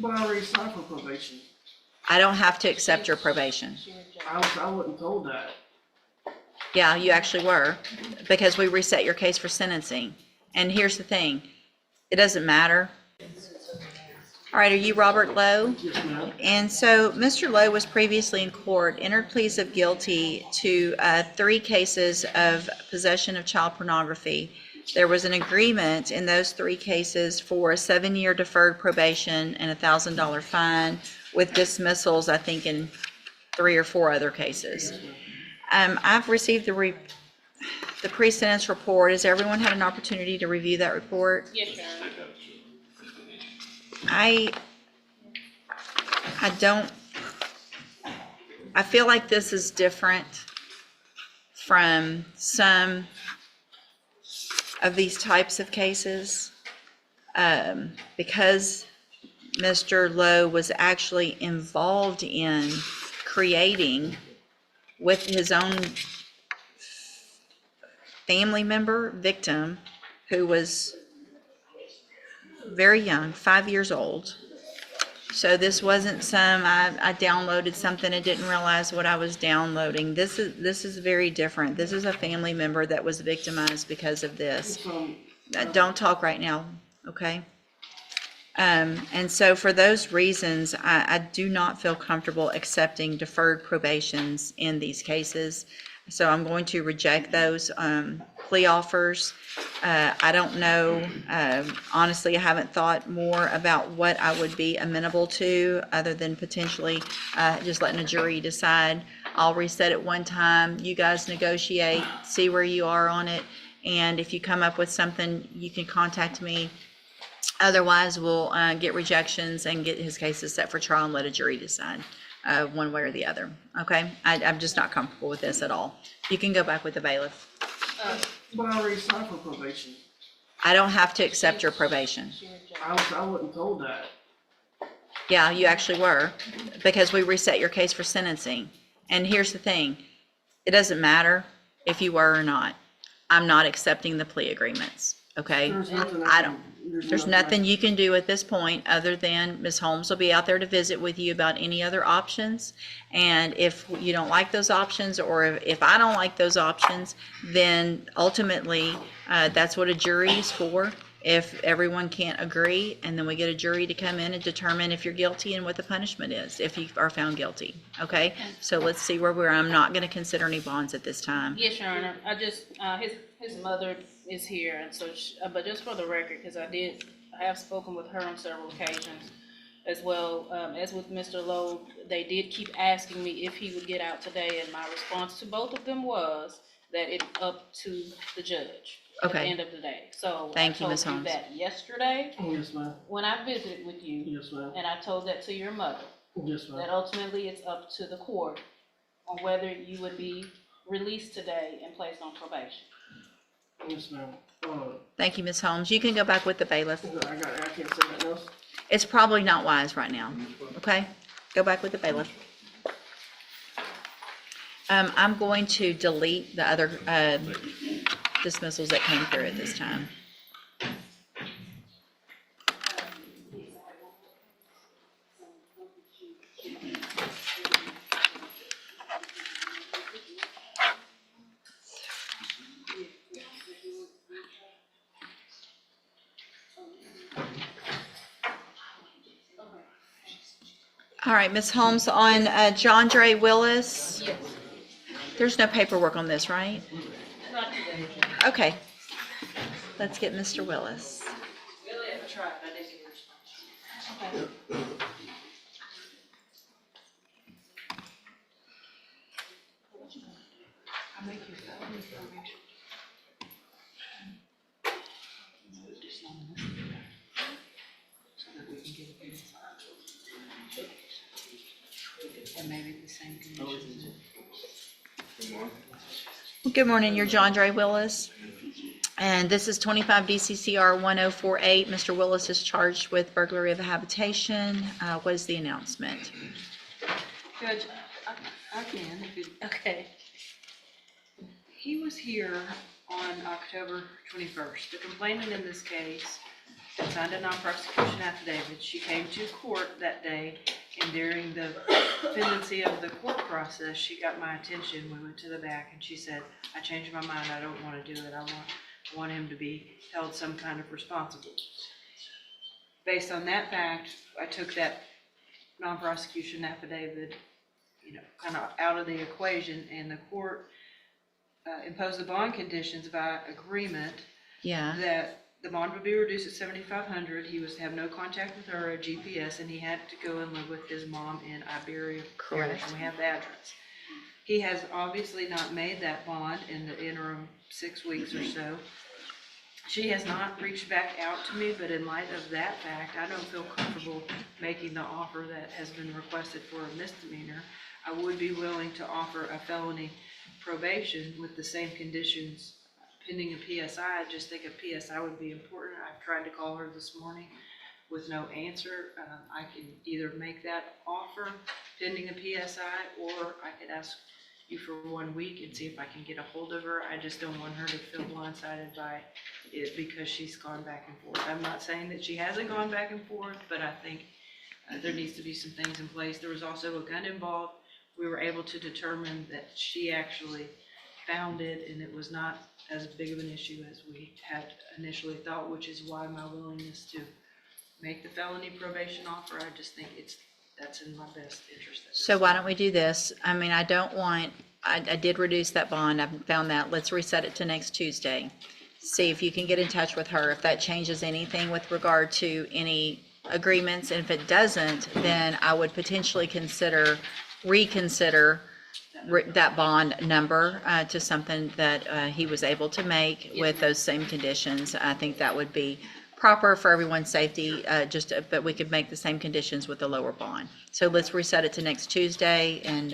But I already signed for probation. I don't have to accept your probation. I wasn't told that. Yeah, you actually were, because we reset your case for sentencing. And here's the thing, it doesn't matter. All right, are you Robert Lowe? Yes, ma'am. And so Mr. Lowe was previously in court, entered pleas of guilty to 3 cases of possession of child pornography. There was an agreement in those 3 cases for a 7-year deferred probation and a $1,000 fine with dismissals, I think, in 3 or 4 other cases. I've received the pre-sentence report. Has everyone had an opportunity to review that report? Yes, Your Honor. I feel like this is different from some of these types of cases, because Mr. Lowe was actually involved in creating with his own family member victim, who was very young, 5 years old. So this wasn't I downloaded something and didn't realize what I was downloading. This is very different. This is a family member that was victimized because of this. Don't talk right now, okay? And so for those reasons, I do not feel comfortable accepting deferred probations in these cases. So I'm going to reject those plea offers. I don't know, honestly, I haven't thought more about what I would be amenable to other than potentially just letting a jury decide. I'll reset it one time, you guys negotiate, see where you are on it, and if you come up with something, you can contact me. Otherwise, we'll get rejections and get his cases set for trial and let a jury decide one way or the other, okay? I'm just not comfortable with this at all. You can go back with the bailiff. But I already signed for probation. I don't have to accept your probation. I wasn't told that. Yeah, you actually were, because we reset your case for sentencing. And here's the thing, it doesn't matter if you were or not. I'm not accepting the plea agreements, okay? There's nothing you can do at this point other than Ms. Holmes will be out there to visit with you about any other options. And if you don't like those options, or if I don't like those options, then ultimately that's what a jury is for. If everyone can't agree, and then we get a jury to come in and determine if you're guilty and what the punishment is if you are found guilty, okay? So let's see where we're, I'm not going to consider any bonds at this time. Yes, Your Honor. I just, his mother is here, and so, but just for the record, because I have spoken with her on several occasions, as well as with Mr. Lowe. They did keep asking me if he would get out today, and my response to both of them was that it's up to the judge at the end of the day. So Thank you, I Ms. told you Holmes. that yesterday Yes, ma'am. when I visited with you, Yes, ma'am. and I told that to your mother. Yes, ma'am. That ultimately it's up to the court on whether you would be released today and placed on probation. Yes, ma'am. Thank you, Ms. Holmes. You can go back with the bailiff. I can't say nothing else. It's probably not wise right now, okay? Go back with the bailiff. I'm going to delete the other dismissals that came through at this time. All right, Ms. Holmes, on John Dre Willis. Yes. There's no paperwork on this, right? Not today. Okay. Let's get Mr. Willis. I tried, but I didn't get a response. Okay. I'll make you felony information. So that we can get it in. And maybe the same conditions. Well, good morning, you're John Dre Willis. And this is 25 DCCR 1048. Mr. Willis is charged with burglary of a habitation. What is the announcement? Judge, I can, if you, Okay. he was here on October 21st. The complainant in this case and signed a non-prosecution affidavit. She came to court that day, and during the pendency of the court process, she got my attention. We went to the back, and she said, I changed my mind, I don't want to do it. I want him to be held some kind of responsible. Based on that fact, I took that non-prosecution affidavit, kind of out of the equation, and the court imposed the bond conditions by agreement Yeah, that the bond would be reduced at $7,500. He was to have no contact with her or GPS, and he had to go and live with his mom in Iberia Parish. Correct. And we have the address. He has obviously not made that bond in the interim 6 weeks or so. She has not reached back out to me, but in light of that fact, I don't feel comfortable making the offer that has been requested for a misdemeanor. I would be willing to offer a felony probation with the same conditions pending a PSI. I just think a PSI would be important. I've tried to call her this morning with no answer. I can either make that offer pending a PSI, or I could ask you for 1 week and see if I can get a hold of her. I just don't want her to feel blindsided by it because she's gone back and forth. I'm not saying that she hasn't gone back and forth, but I think there needs to be some things in place. There was also a gun involved. We were able to determine that she actually found it, and it was not as big of an issue as we had initially thought, which is why my willingness to make the felony probation offer. I just think that's in my best interest. so why don't we do this? I mean, I did reduce that bond, I found that, let's reset it to next Tuesday. See if you can get in touch with her, if that changes anything with regard to any agreements, and if it doesn't, then I would potentially reconsider that bond number to something that he was able to make with those same conditions. I think that would be proper for everyone's safety, but we could make the same conditions with the lower bond. So let's reset it to next Tuesday, and